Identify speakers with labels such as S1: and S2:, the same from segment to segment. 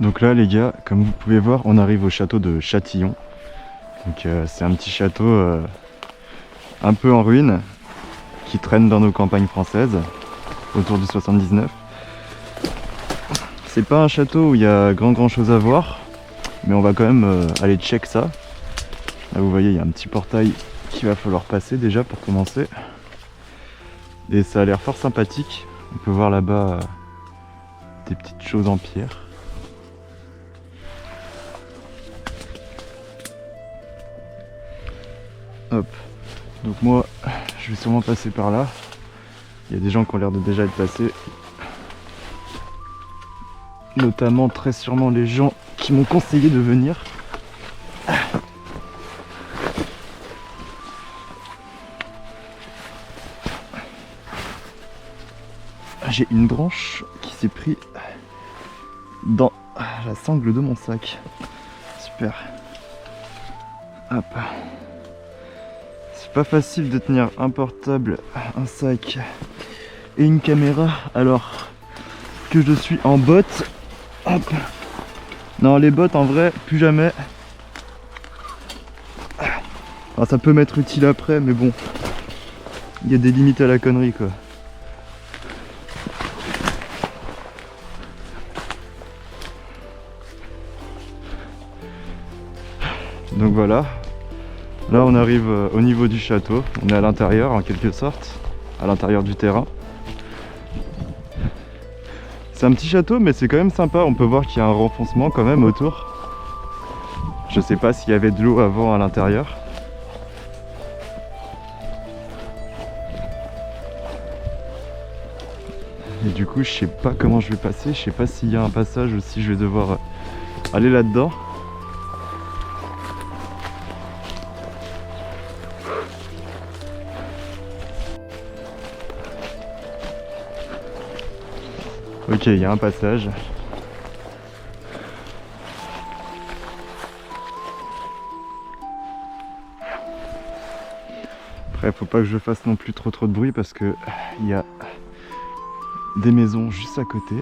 S1: Donc là les gars, comme vous pouvez voir, on arrive au château de Châtillon. Donc c'est un petit château un peu en ruine qui traîne dans nos campagnes françaises autour du 79. C'est pas un château où il y a grand chose à voir, mais on va quand même aller check ça. Là vous voyez il y a un petit portail qu'il va falloir passer déjà pour commencer. Et ça a l'air fort sympathique. On peut voir là-bas des petites choses en pierre. Hop. Donc moi, je vais sûrement passer par là. Il y a des gens qui ont l'air de déjà être passés. Notamment très sûrement les gens qui m'ont conseillé de venir. J'ai une branche qui s'est pris dans la sangle de mon sac. Super. Hop. C'est pas facile de tenir un portable, un sac et une caméra alors que je suis en bottes. Hop. Non, les bottes en vrai, plus jamais. Alors, ça peut m'être utile après, mais bon, il y a des limites à la connerie quoi. Donc voilà, là on arrive au niveau du château, on est à l'intérieur en quelque sorte, à l'intérieur du terrain. C'est un petit château mais c'est quand même sympa, on peut voir qu'il y a un renfoncement quand même autour. Je sais pas s'il y avait de l'eau avant à l'intérieur. Et du coup je sais pas comment je vais passer, je sais pas s'il y a un passage ou si je vais devoir aller là-dedans. Ok, il y a un passage. Après, faut pas que je fasse non plus trop de bruit parce que il y a des maisons juste à côté.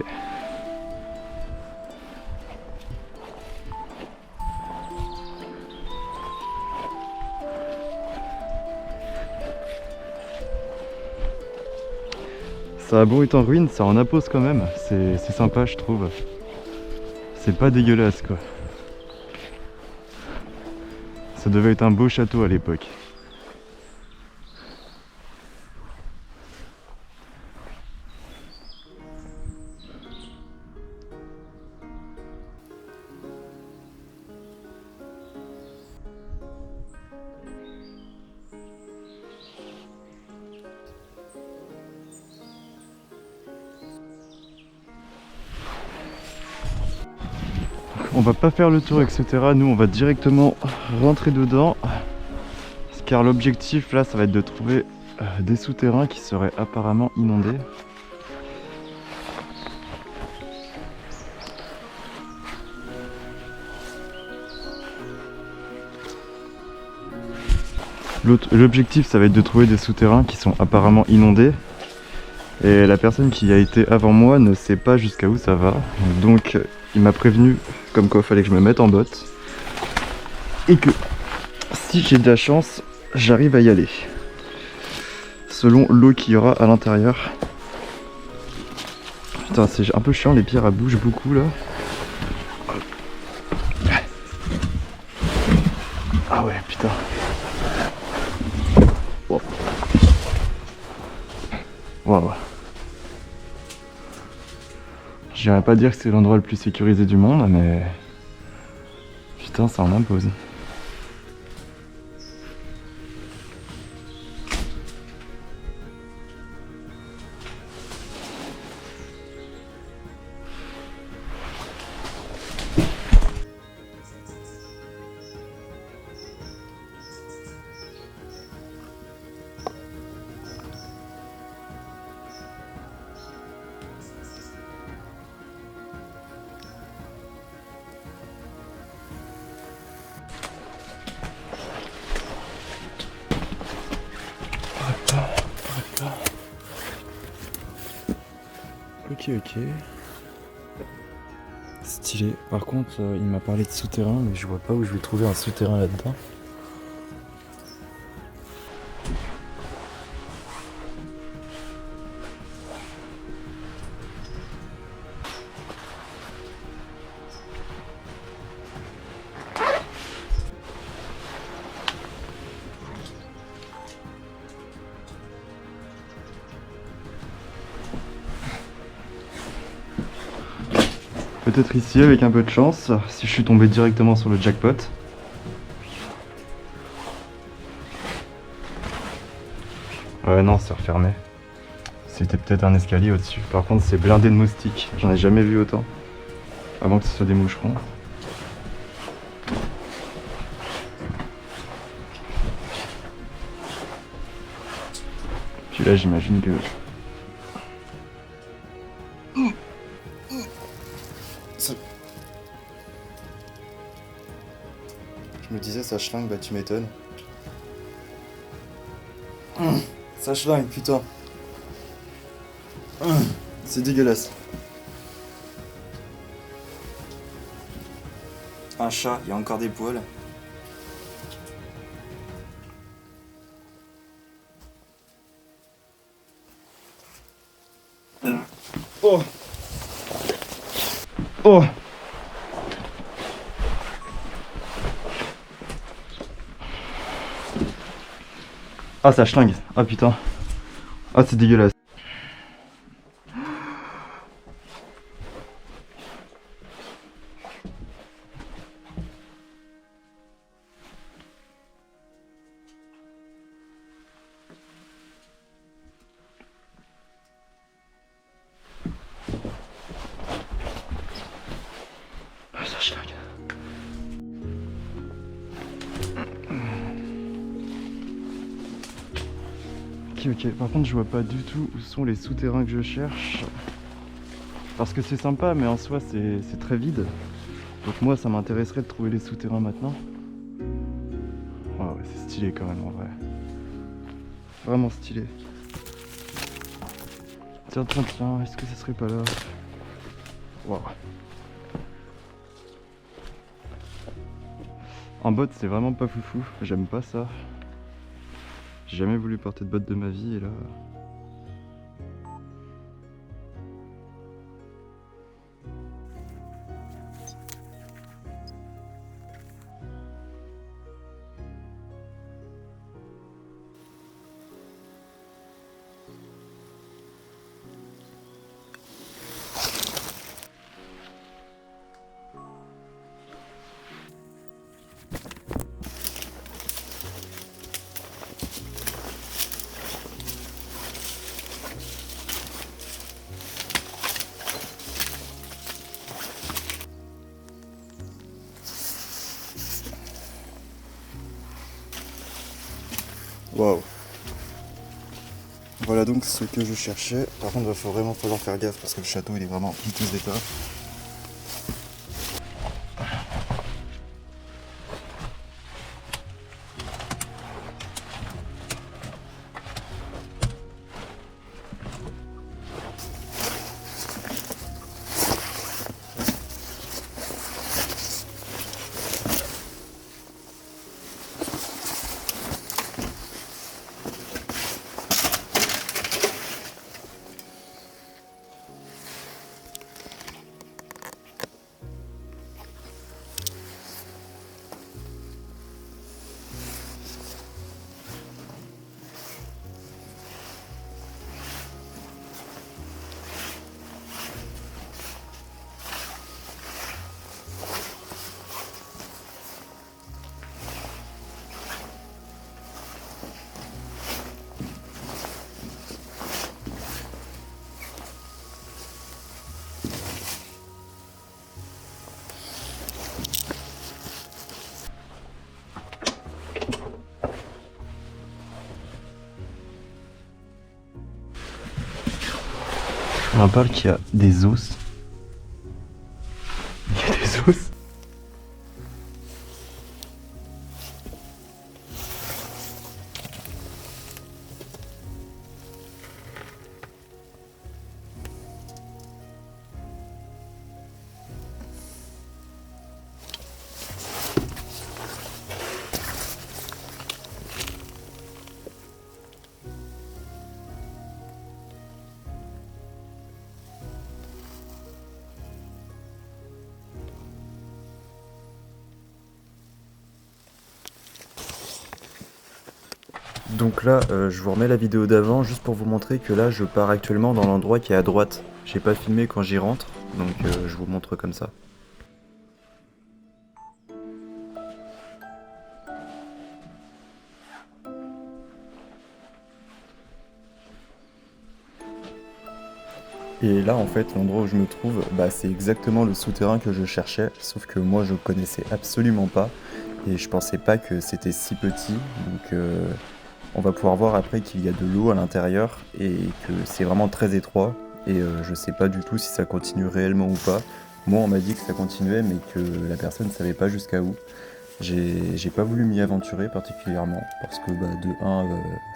S1: Ça a beau être en ruine, ça en impose quand même. C'est sympa, je trouve. C'est pas dégueulasse quoi. Ça devait être un beau château à l'époque. On va pas faire le tour etc. Nous on va directement rentrer dedans. Car l'objectif là ça va être de trouver des souterrains qui seraient apparemment inondés. L'objectif ça va être de trouver des souterrains qui sont apparemment inondés. Et la personne qui a été avant moi ne sait pas jusqu'à où ça va. Donc il m'a prévenu comme quoi il fallait que je me mette en botte. Et que si j'ai de la chance, j'arrive à y aller. Selon l'eau qu'il y aura à l'intérieur. Putain, c'est un peu chiant, les pierres elles bougent beaucoup là. Ah ouais, putain. Waouh. J'irais pas dire que c'est l'endroit le plus sécurisé du monde, mais putain, ça en impose. Ok. stylé. Par contre, il m'a parlé de souterrain, mais je vois pas où je vais trouver un souterrain là-dedans. Peut-être ici avec un peu de chance, si je suis tombé directement sur le jackpot. Ouais non, c'est refermé. C'était peut-être un escalier au-dessus. Par contre c'est blindé de moustiques, j'en ai jamais vu autant. Avant que ce soit des moucherons. Puis là j'imagine que... Je me disais ça schlingue, bah tu m'étonnes. Ça schlingue, putain. C'est dégueulasse. Un chat, il y a encore des poils. Oh. Oh. Ah ça schlingue. Ah putain. Ah c'est dégueulasse. Ah ça schlingue. Ok, par contre je vois pas du tout où sont les souterrains que je cherche. Parce que c'est sympa mais en soi c'est très vide. Donc moi ça m'intéresserait de trouver les souterrains maintenant. Ouais, ouais c'est stylé quand même en vrai. Vraiment stylé. Tiens, est-ce que ça serait pas là? Waouh. En botte c'est vraiment pas foufou, j'aime pas ça. J'ai jamais voulu porter de bottes de ma vie et là... Waouh. Voilà donc ce que je cherchais. Par contre, il va vraiment falloir faire gaffe parce que le château il est vraiment piteux d'état. On parle qu'il y a des os. Il y a des os. Donc là, je vous remets la vidéo d'avant juste pour vous montrer que là, je pars actuellement dans l'endroit qui est à droite. J'ai pas filmé quand j'y rentre, donc je vous montre comme ça. Et là, en fait, l'endroit où je me trouve, bah, c'est exactement le souterrain que je cherchais, sauf que moi, je connaissais absolument pas, et je pensais pas que c'était si petit, donc on va pouvoir voir après qu'il y a de l'eau à l'intérieur, et que c'est vraiment très étroit, et je sais pas du tout si ça continue réellement ou pas. Moi, on m'a dit que ça continuait, mais que la personne ne savait pas jusqu'à où. J'ai pas voulu m'y aventurer particulièrement parce que bah, de 1,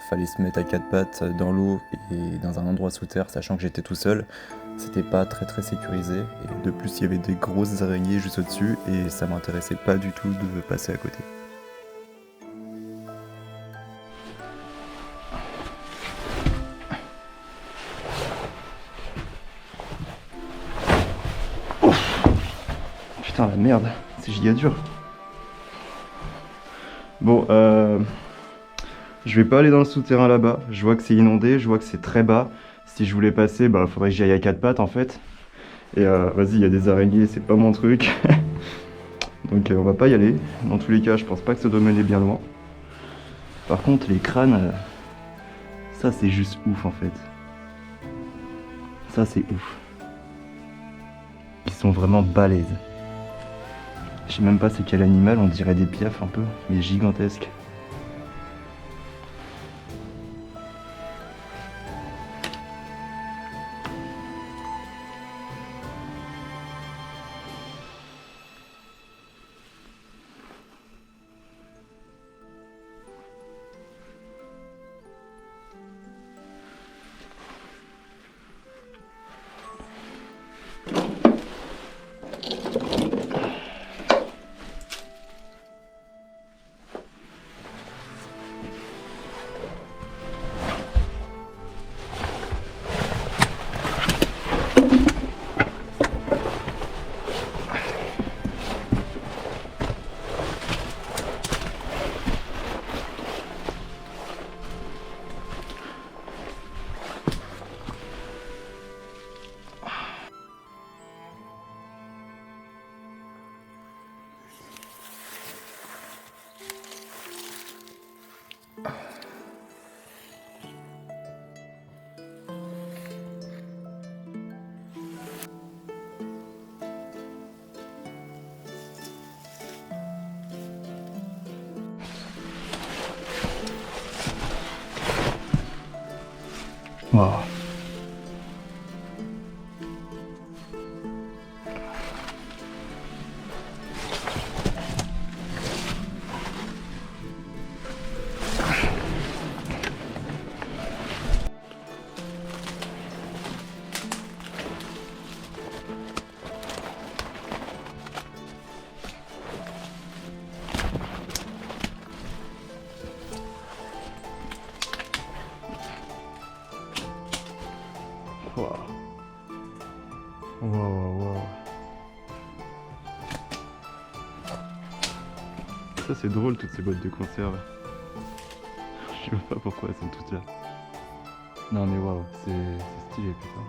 S1: fallait se mettre à quatre pattes dans l'eau et dans un endroit sous terre, sachant que j'étais tout seul. C'était pas très sécurisé et de plus il y avait des grosses araignées juste au-dessus et ça m'intéressait pas du tout de passer à côté. Putain la merde, c'est giga dur. Bon, je vais pas aller dans le souterrain là-bas. Je vois que c'est inondé, je vois que c'est très bas. Si je voulais passer, bah faudrait que j'y aille à quatre pattes en fait. Et vas-y, il y a des araignées, c'est pas mon truc. Donc on va pas y aller. Dans tous les cas, je pense pas que ça doit mener bien loin. Par contre, les crânes, ça c'est juste ouf en fait. Ça c'est ouf. Ils sont vraiment balèzes. Je sais même pas c'est quel animal, on dirait des piafs un peu, mais gigantesques. Wow. Wow. Wow. Ça c'est drôle toutes ces boîtes de conserve. Je sais pas pourquoi elles sont toutes là. Non mais waouh, c'est stylé putain.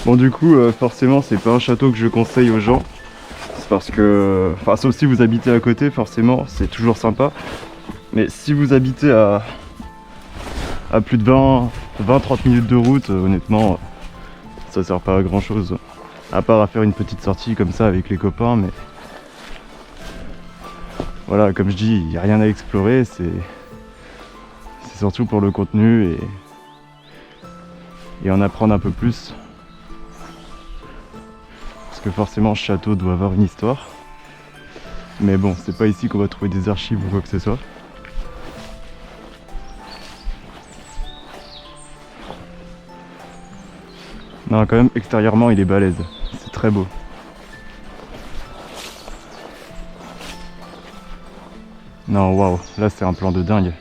S1: Bon du coup forcément c'est pas un château que je conseille aux gens. C'est parce que, enfin sauf si vous habitez à côté forcément c'est toujours sympa. Mais si vous habitez à plus de 20-30 minutes de route, honnêtement ça sert pas à grand chose. À part à faire une petite sortie comme ça avec les copains, mais voilà comme je dis, il n'y a rien à explorer, c'est surtout pour le contenu et en apprendre un peu plus. Parce que forcément ce château doit avoir une histoire. Mais bon, c'est pas ici qu'on va trouver des archives ou quoi que ce soit. Non, quand même, extérieurement, il est balèze. C'est très beau. Non, waouh, là c'est un plan de dingue.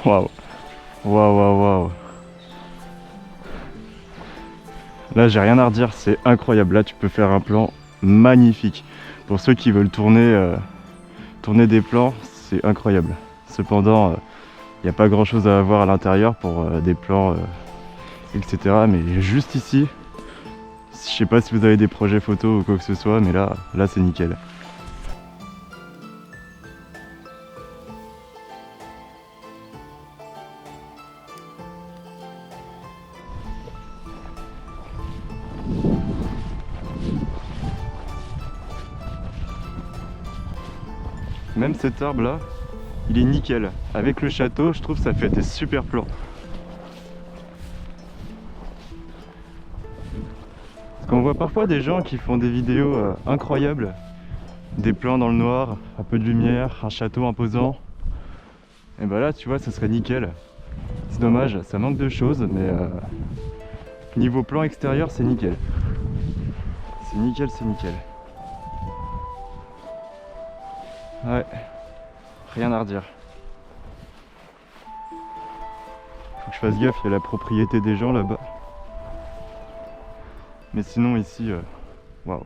S1: Waouh, waouh, waouh, waouh. Là, j'ai rien à redire, c'est incroyable. Là, tu peux faire un plan magnifique. Pour ceux qui veulent tourner des plans, c'est incroyable. Cependant, il n'y a pas grand chose à voir à l'intérieur pour des plans, etc. Mais juste ici, je sais pas si vous avez des projets photos ou quoi que ce soit, mais là c'est nickel. Même cet arbre là, il est nickel. Avec le château, je trouve que ça fait des super plans. Parce qu'on voit parfois des gens qui font des vidéos incroyables. Des plans dans le noir, un peu de lumière, un château imposant. Et bah là, tu vois, ça serait nickel. C'est dommage, ça manque de choses, mais niveau plan extérieur, c'est nickel. C'est nickel, c'est nickel. Ouais, rien à redire. Faut que je fasse gaffe, il y a la propriété des gens là-bas. Mais sinon ici, waouh.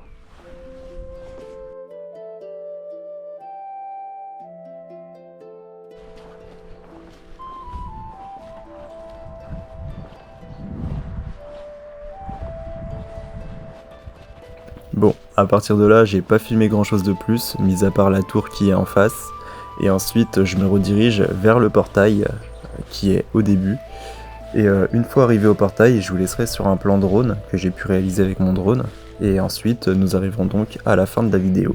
S2: Bon, à partir de là, j'ai pas filmé grand chose de plus, mis à part la tour qui est en face. Et ensuite, je me redirige vers le portail qui est au début. Et une fois arrivé au portail, je vous laisserai sur un plan drone que j'ai pu réaliser avec mon drone. Et ensuite, nous arriverons donc à la fin de la vidéo.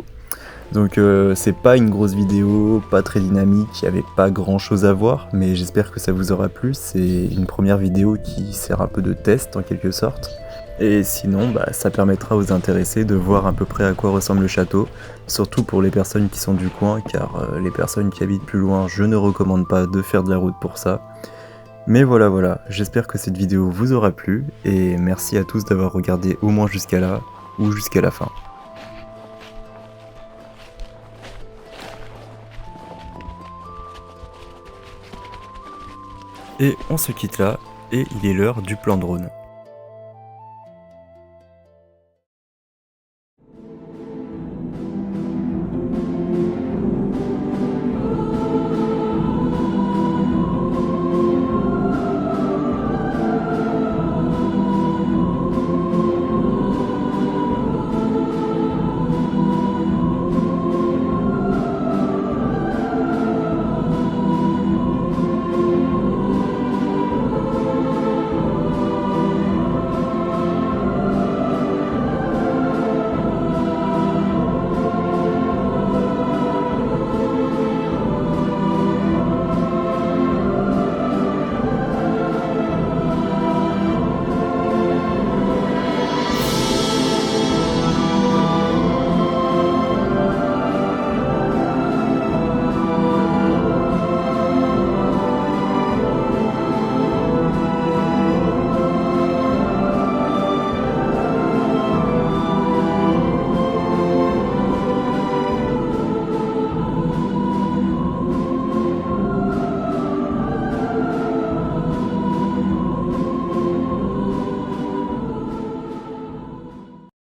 S2: Donc c'est pas une grosse vidéo, pas très dynamique, il n'y avait pas grand chose à voir, mais j'espère que ça vous aura plu. C'est une première vidéo qui sert un peu de test en quelque sorte. Et sinon, ça permettra aux intéressés de voir à peu près à quoi ressemble le château, surtout pour les personnes qui sont du coin, car les personnes qui habitent plus loin, je ne recommande pas de faire de la route pour ça. Mais voilà, j'espère que cette vidéo vous aura plu, et merci à tous d'avoir regardé au moins jusqu'à là, ou jusqu'à la fin. Et on se quitte là, et il est l'heure du plan drone.